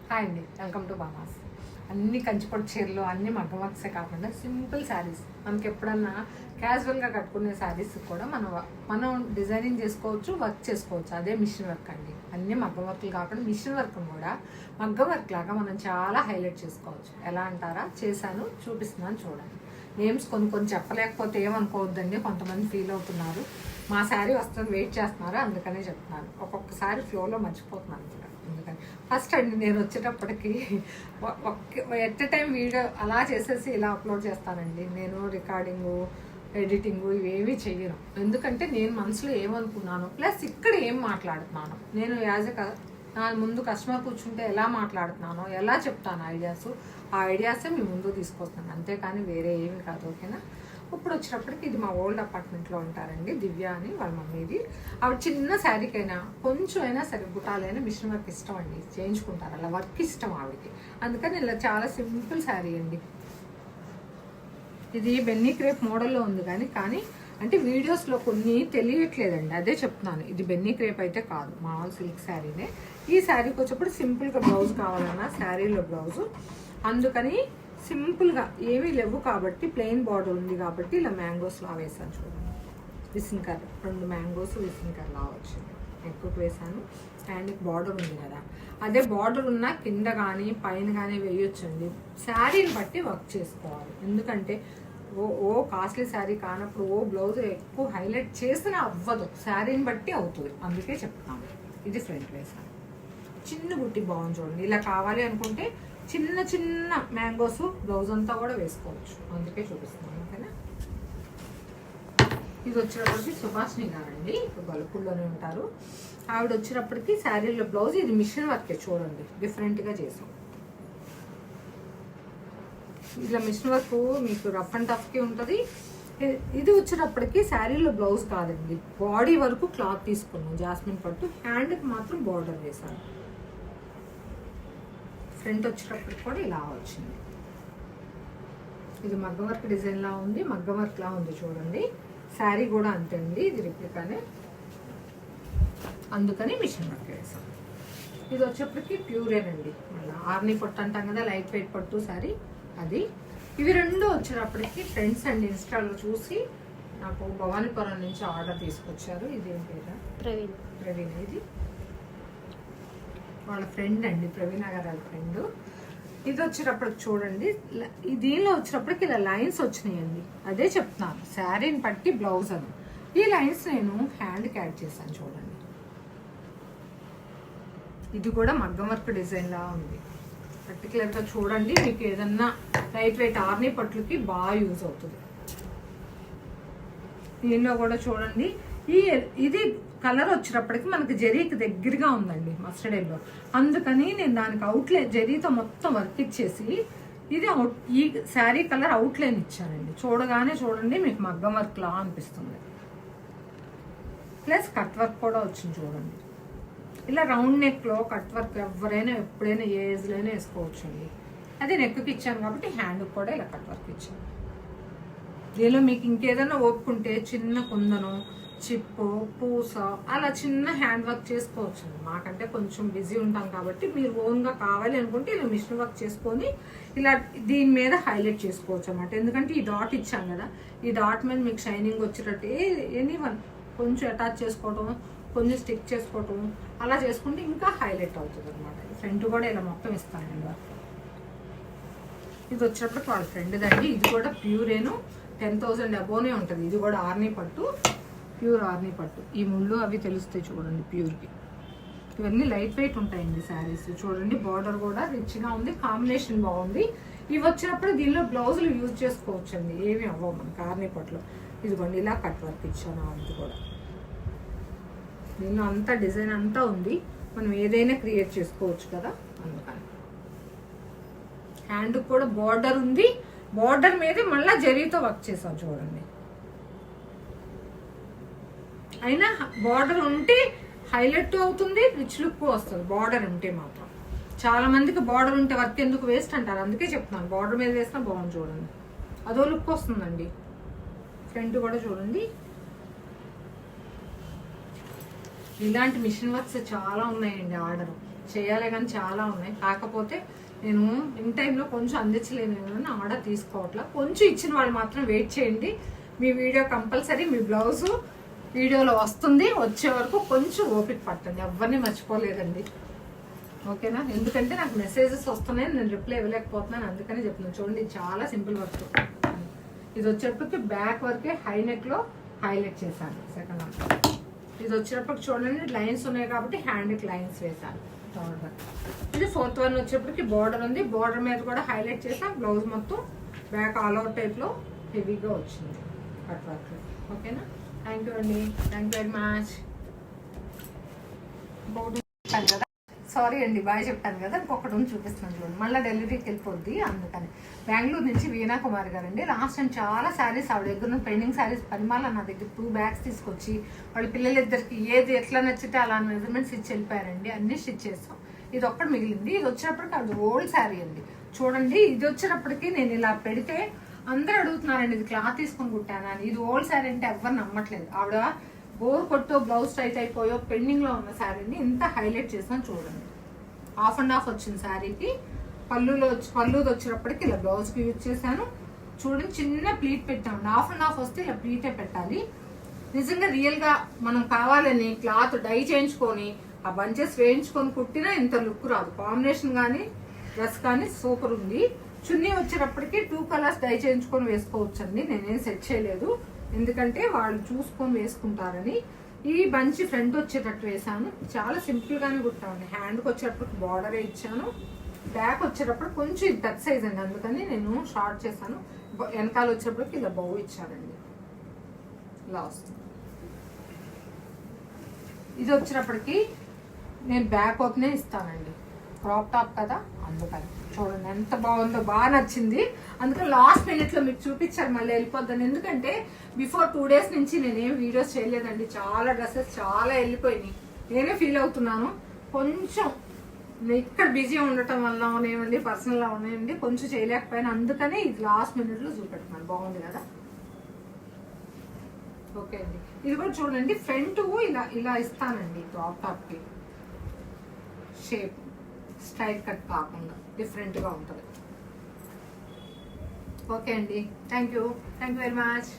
Hi అండి, welcome to బామాస్. అన్ని కంచిపట్టు చీరలు అన్ని మగ్గం వర్క్సే కాకుండా సింపుల్ శారీస్ మనకి ఎప్పుడన్నా క్యాజువల్గా కట్టుకునే శారీస్ కూడా మనం డిజైనింగ్ చేసుకోవచ్చు, వర్క్ చేసుకోవచ్చు. అదే మిషన్ వర్క్ అండి. అన్ని మగ్గం వర్క్లు కాకుండా మిషన్ వర్క్ కూడా మగ్గం వర్క్ లాగా మనం చాలా హైలైట్ చేసుకోవచ్చు. ఎలా అంటారా? చేశాను, చూపిస్తున్నాను చూడండి. నేమ్స్ కొన్ని చెప్పలేకపోతే ఏమనుకోవద్దండి, కొంతమంది ఫీల్ అవుతున్నారు. మా శారీ వస్తుంది వెయిట్ చేస్తున్నారు, అందుకనే చెప్తున్నాను. ఒక్కొక్కసారి ఫ్లోలో మర్చిపోతున్నాను కూడా. అందుకని ఫస్ట్ అండి నేను వచ్చేటప్పటికి ఎట్ ఎ టైం వీడియో అలా చేసేసి ఇలా అప్లోడ్ చేస్తానండి. నేను రికార్డింగు, ఎడిటింగు ఇవేమీ చెయ్యను. ఎందుకంటే నేను మనసులో ఏమనుకున్నాను, ప్లస్ ఇక్కడ ఏం మాట్లాడుతున్నాను, నేను యాజ్ ఎ నా ముందు కస్టమర్ కూర్చుంటే ఎలా మాట్లాడుతున్నానో, ఎలా చెప్తాను ఐడియాస్, ఆ ఐడియాసే మీ ముందు తీసుకొస్తున్నాను, అంతేకాని వేరే ఏమి కాదు. ఓకేనా? ఇప్పుడు వచ్చినప్పటికి ఇది మా ఓల్డ్ అపార్ట్మెంట్లో ఉంటారండి, దివ్య అని వాళ్ళ మమ్మీది. ఆవిడ చిన్న శారీకైనా కొంచెం అయినా సరే బుటాలైనా మిషన్ వర్క్ ఇష్టం అండి, చేయించుకుంటారు. అలా వర్క్ ఇష్టం ఆవిడకి, అందుకని ఇలా చాలా సింపుల్ శారీ అండి. ఇది బెన్నీ క్రేప్ మోడల్లో ఉంది కానీ అంటే వీడియోస్లో కొన్ని తెలియట్లేదండి, అదే చెప్తున్నాను. ఇది బెన్నీ క్రేప్ అయితే కాదు, మామూలు సిల్క్ శారీనే. ఈ శారీకి వచ్చేప్పుడు సింపుల్గా బ్లౌజ్ కావాలన్నా శారీలో బ్లౌజు, అందుకని సింపుల్గా ఏమీ లేవు కాబట్టి ప్లెయిన్ బార్డర్ ఉంది కాబట్టి ఇలా మ్యాంగోస్ లా వేసాను చూడండి. విసిన్కర్ 2 మ్యాంగోస్ విసిన్కర్ లా వచ్చింది. ఎక్కువ వేసాను. హ్యాండ్కి బార్డర్ ఉంది కదా, అదే బార్డర్ ఉన్న కింద కానీ పైన కానీ వేయొచ్చండి. శారీని బట్టి వర్క్ చేసుకోవాలి. ఎందుకంటే ఓ కాస్ట్లీ శారీ కానప్పుడు బ్లౌజ్ ఎక్కువ హైలైట్ చేసినా అవ్వదు, శారీని బట్టి అవుతుంది. అందుకే చెప్తాను. ఇది ఫ్రంట్ వేసాను. చిన్న బుట్టి బాగుంది చూడండి. ఇలా కావాలి అనుకుంటే చిన్న చిన్న మ్యాంగోస్ బ్లౌజ్ అంతా కూడా వేసుకోవచ్చు, అందుకే చూపిస్తున్నాను. ఓకేనా? ఇది వచ్చేటప్పటికి సుభాష్ని గారండి, ఇప్పుడు బలుపుల్లోనే ఉంటారు. ఆవిడ వచ్చేటప్పటికి శారీలో బ్లౌజ్ ఇది మిషన్ వర్కే చూడండి, డిఫరెంట్గా చేసాం. ఇట్లా మిషన్ వర్క్ మీకు రఫ్ అండ్ టఫ్కి ఉంటుంది. ఇది వచ్చేటప్పటికి శారీలో బ్లౌజ్ కాదండి, బాడీ వరకు క్లాత్ తీసుకున్నాం జాస్మిన్ పట్టు. హ్యాండ్కి మాత్రం బార్డర్ వేసాను. ఫ్రంట్ వచ్చేటప్పటికి కూడా ఇలా వచ్చింది. ఇది మగ్గం వర్క్ డిజైన్లా ఉంది, మగ్గం వర్క్లా ఉంది చూడండి. శారీ కూడా అంతే అండి, ఇది రిప్లికానే, అందుకని మిషన్ వర్క్ వేసాం. ఇది వచ్చేప్పటికి ప్యూరేనండి, మళ్ళీ ఆర్నీ పట్టు అంటాం కదా, లైట్ వెయిట్ పట్టు శారీ అది. ఇవి రెండు వచ్చేటప్పటికి ఫ్రెండ్స్ అండ్ ఇన్స్టాలో చూసి నాకు భవానీపురం నుంచి ఆర్డర్ తీసుకొచ్చారు. ఇది ఏం పేరు? ప్రవీణ. ఇది వాళ్ళ ఫ్రెండ్ అండి, ప్రవీణ గారు వాళ్ళ ఫ్రెండ్. ఇది వచ్చేటప్పటికి చూడండి, దీనిలో వచ్చేటప్పటికి ఇలా లైన్స్ వచ్చినాయండి, అదే చెప్తున్నాను, శారీని బట్టి బ్లౌజ్ అని. ఈ లైన్స్ నేను హ్యాండ్కి యాడ్ చేశాను చూడండి. ఇది కూడా మగ్గం వర్క్ డిజైన్లా ఉంది. పర్టికులర్గా చూడండి, మీకు ఏదన్నా లైట్ వెయిట్ ఆర్నీ పట్లకి బాగా యూజ్ అవుతుంది. దీనిలో కూడా చూడండి, ఇది కలర్ వచ్చేటప్పటికి మనకి జరీకి దగ్గరగా ఉందండి, మస్టర్డ్ ఎల్లో. అందుకని నేను దానికి అవుట్లైన్ జరీతో మొత్తం వర్క్ ఇచ్చేసి ఇది ఈ శారీ కలర్ అవుట్లైన్ ఇచ్చానండి. చూడగానే చూడండి మీకు మగ్గం వర్క్ లా అనిపిస్తుంది. ప్లస్ కట్ వర్క్ కూడా వచ్చింది చూడండి. ఇలా రౌండ్ నెక్లో కట్ వర్క్ ఎవరైనా ఎప్పుడైనా ఏ ఏజ్లో అయినా వేసుకోవచ్చు అండి. అది నెక్కి ఇచ్చాను కాబట్టి హ్యాండ్కి కూడా ఇలా కట్ వర్క్ ఇచ్చాను. దీనిలో మీకు ఇంకేదైనా ఓపుకుంటే చిన్న కుందను, చిప్పు, పూస అలా చిన్న హ్యాండ్ వర్క్ చేసుకోవచ్చు. మాకంటే కొంచెం బిజీ ఉంటాం కాబట్టి మీరు ఓన్గా కావాలి అనుకుంటే ఇలా మిషన్ వర్క్ చేసుకొని ఇలా దీని మీద హైలైట్ చేసుకోవచ్చు అన్నమాట. ఎందుకంటే ఈ డాట్ ఇచ్చాం కదా, ఈ డాట్ మీద మీకు షైనింగ్ వచ్చేటట్టు ఎనీవన్ కొంచెం అటాచ్ చేసుకోవటం, కొంచెం స్టిక్ చేసుకోవటం అలా చేసుకుంటే ఇంకా హైలైట్ అవుతుంది అనమాట. ఫ్రంట్ కూడా ఇలా మొత్తం ఇస్తానండి వర్క్. ఇది వచ్చేటప్పుడు వాళ్ళ ఫ్రెండ్దండి, ఇది కూడా ప్యూరేను, 10,000 అబోనే ఉంటుంది. ఇది కూడా ఆర్నీ పట్టు, ప్యూర్ ఆర్నీ పట్టు. ఈ ముళ్ళు అవి తెలుస్తాయి చూడండి ప్యూర్కి. ఇవన్నీ లైట్ వెయిట్ ఉంటాయండి శారీస్. చూడండి బార్డర్ కూడా రిచ్గా ఉంది, కాంబినేషన్ బాగుంది. ఇవి వచ్చినప్పుడు దీనిలో బ్లౌజులు యూజ్ చేసుకోవచ్చు అండి, ఏమి అవ్వవు మనకి ఆర్నీ పట్టులో. ఇదిగోండి ఇలా కట్ వర్క్ ఇచ్చాను. అది కూడా దీనిలో అంతా డిజైన్ అంతా ఉంది, మనం ఏదైనా క్రియేట్ చేసుకోవచ్చు కదా, అందుకని. హ్యాండ్ కూడా బార్డర్ ఉంది, బార్డర్ మీద మళ్ళీ జరీతో వర్క్ చేసాం చూడండి. అయినా బార్డర్ ఉంటే హైలైట్ అవుతుంది, రిచ్ లుక్ వస్తుంది. బార్డర్ ఉంటే మాత్రం చాలా మందికి బార్డర్ ఉంటే వర్క్ ఎందుకు వేస్ట్ అంటారు, అందుకే చెప్తున్నాను. బార్డర్ మీద వేసినా బాగుంది చూడండి, అదో లుక్ వస్తుందండి. ఫ్రంట్ కూడా చూడండి. ఇలాంటి మిషన్ వర్క్స్ చాలా ఉన్నాయండి ఆర్డర్. చేయాలి కానీ చాలా ఉన్నాయి. కాకపోతే నేను ఇన్ టైంలో కొంచెం అందించలేను, ఆర్డర్ తీసుకోవట్లా. కొంచెం ఇచ్చిన వాళ్ళు మాత్రం వెయిట్ చేయండి. మీ వీడియో కంపల్సరీ, మీ బ్లౌజు వీడియోలో వస్తుంది. వచ్చే వరకు కొంచెం ఓపిక పట్టండి. ఎవరిని మర్చిపోలేదండి, ఓకేనా? ఎందుకంటే నాకు మెసేజెస్ వస్తున్నాయి, నేను రిప్లై ఇవ్వలేకపోతున్నాను, అందుకని చెప్తున్నాను. చూడండి, చాలా సింపుల్ వర్క్. ఇది వచ్చేటప్పటికి బ్యాక్ వరకే హై నెక్లో హైలైట్ చేశాను. సెకండ్ వన్ ఇది వచ్చేటప్పటికి చూడండి లైన్స్ ఉన్నాయి కాబట్టి హ్యాండ్కి లైన్స్ వేశాను. థర్డ్ వన్ ఇది ఫోర్త్ వన్ వచ్చేటప్పటికి బార్డర్ ఉంది, బార్డర్ మీద కూడా హైలైట్ చేసాను. బ్లౌజ్ మొత్తం బ్యాక్ ఆల్ అవుట్ టైప్లో హెవీగా వచ్చింది కట్ వర్క్, ఓకేనా? థ్యాంక్ యూ అండి, థ్యాంక్ యూ వెరీ మచ్. చెప్పాను కదా, సారీ అండి, బాయ్ చెప్పాను కదా, ఇంకొకటి ఉంది చూపిస్తాను చూడండి. మళ్ళీ డెలివరీకి వెళ్ళిపోద్ది, అందుకని. బెంగళూరు నుంచి వీణా కుమార్ గారు అండి. లాస్ట్ టైం చాలా శారీస్ ఆవిడ దగ్గర ఉన్న పెండింగ్ శారీస్ పరిమాల నా దగ్గర 2 బ్యాగ్స్ తీసుకొచ్చి వాళ్ళ పిల్లలిద్దరికి ఏది ఎట్లా నచ్చితే అలా మెజర్మెంట్స్ ఇచ్చి వెళ్ళిపోయారండి. అన్ని స్టిచ్ చేస్తాం. ఇది ఒక్కటి మిగిలింది. ఇది వచ్చేటప్పటికి అది ఓల్డ్ శారీ అండి. చూడండి, ఇది వచ్చేటప్పటికి నేను ఇలా పెడితే అందరూ అడుగుతున్నారండి ఇది క్లాత్ తీసుకొని కుట్టానా అని. ఇది ఓల్డ్ శారీ అంటే ఎవరు నమ్మట్లేదు. ఆవిడ బోర్ కొట్టో బ్లౌజ్ టైట్ అయిపోయో పెండింగ్లో ఉన్న శారీని ఇంత హైలైట్ చేసాను చూడండి. హాఫ్ అండ్ హాఫ్ వచ్చిన శారీకి పళ్ళుది వచ్చేటప్పటికి ఇలా బ్లౌజ్కి యూజ్ చేశాను. చూడండి, చిన్న ప్లీట్ పెట్టామండి. హాఫ్ అండ్ హాఫ్ వస్తే ఇలా ప్లీటే పెట్టాలి. నిజంగా రియల్గా మనం కావాలని క్లాత్ డై చేయించుకొని ఆ బంచెస్ వేయించుకొని కుట్టినా ఇంత లుక్ రాదు. కాంబినేషన్ కానీ డ్రెస్ కానీ సూపర్ ఉంది. చున్నీ వచ్చేటప్పటికి 2 కలర్స్ డై చేయించుకొని వేసుకోవచ్చండి. నేనేం సెట్ చేయలేదు, ఎందుకంటే వాళ్ళు చూసుకొని వేసుకుంటారని. ఈ బంచి ఫ్రంట్ వచ్చేటట్టు వేసాను. చాలా సింపుల్ గానే కుట్టామండి. హ్యాండ్కి వచ్చేటప్పుడు బార్డరే ఇచ్చాను. బ్యాక్ వచ్చేటప్పుడు కొంచెం ఇది పెద్ద సైజ్ అండి, అందుకని నేను షార్ట్ చేశాను. వెనకాల వచ్చేటప్పటికి ఇలా బౌ ఇచ్చారండి. ఇలా వస్తుంది. ఇది వచ్చేటప్పటికి నేను బ్యాక్ ఓపెనే ఇస్తానండి, క్రాప్ టాప్ కదా, అందుకని. చూడండి ఎంత బాగుందో, బాగా నచ్చింది. అందుకని లాస్ట్ మినిట్లో మీకు చూపించారు, మళ్ళీ వెళ్ళిపోద్దాను. ఎందుకంటే బిఫోర్ 2 డేస్ నుంచి నేనేం వీడియోస్ చేయలేదండి. చాలా డ్రెస్సెస్ చాలా వెళ్ళిపోయినాయి. నేనే ఫీల్ అవుతున్నాను. కొంచెం ఇక్కడ బిజీ ఉండటం వల్ల ఉన్నాయండి, పర్సనల్గా ఉన్నాయండి, కొంచెం చేయలేకపోయాను. అందుకనే ఇది లాస్ట్ మినిట్లో చూపెట్టుకున్నాను. బాగుంది కదా, ఓకే అండి. ఇది కూడా చూడండి, ఫ్రంట్ ఇలా ఇస్తానండి. క్రాప్ టాప్కి షేప్ స్ట్రైట్ కట్ కాకుండా డిఫరెంట్గా ఉంటుంది. ఓకే అండి, థ్యాంక్ యూ వెరీ మచ్.